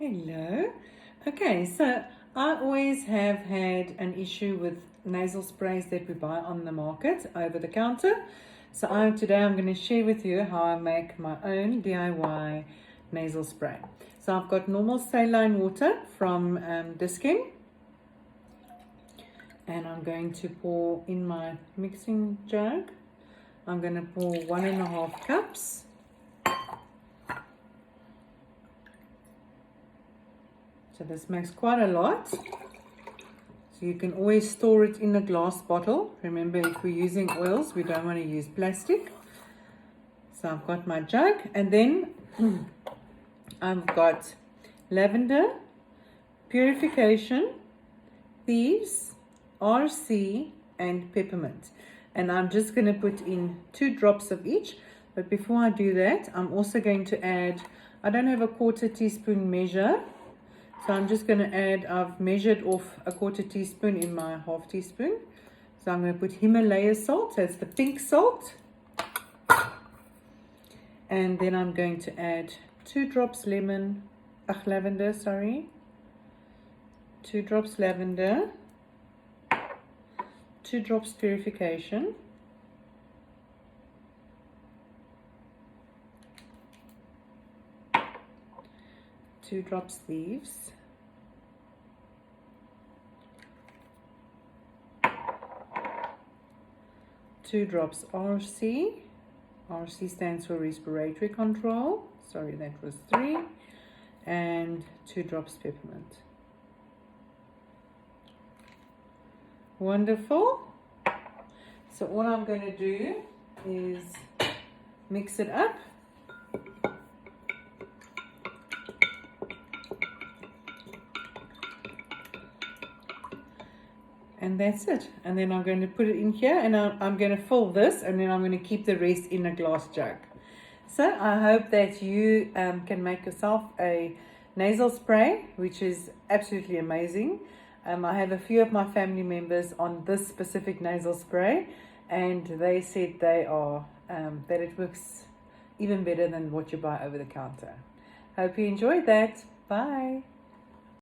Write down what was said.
Hello. Okay, so I always have had an issue with nasal sprays that we buy on the market over the counter. So today I'm going to share with you how I make my own DIY nasal spray. So I've got normal saline water from Diskin, and I'm going to pour in my mixing jug. I'm going to pour 1.5 cups. So this makes quite a lot. So you can always store it in a glass bottle. Remember, if we're using oils, we don't want to use plastic. So I've got my jug, and then I've got Lavender, Purification, Thieves, RC, and Peppermint. And I'm just going to put in 2 drops of each. But before I do that, I'm also going to add, I don't have a 1/4 teaspoon measure. So I'm just going to add, I've measured off a 1/4 teaspoon in my 1/2 teaspoon. So I'm going to put Himalayan salt, that's the pink salt. And then I'm going to add 2 drops lavender, sorry. 2 drops lavender, 2 drops purification. Two drops Thieves, 2 drops RC. RC stands for respiratory control. Sorry, that was 3. And 2 drops peppermint. Wonderful. So all I'm going to do is mix it up. And that's it. And then I'm going to put it in here, and I'm going to fill this, and then I'm going to keep the rest in a glass jug. So I hope that you can make yourself a nasal spray, which is absolutely amazing. I have a few of my family members on this specific nasal spray, and they said that it works even better than what you buy over the counter. Hope you enjoyed that. Bye.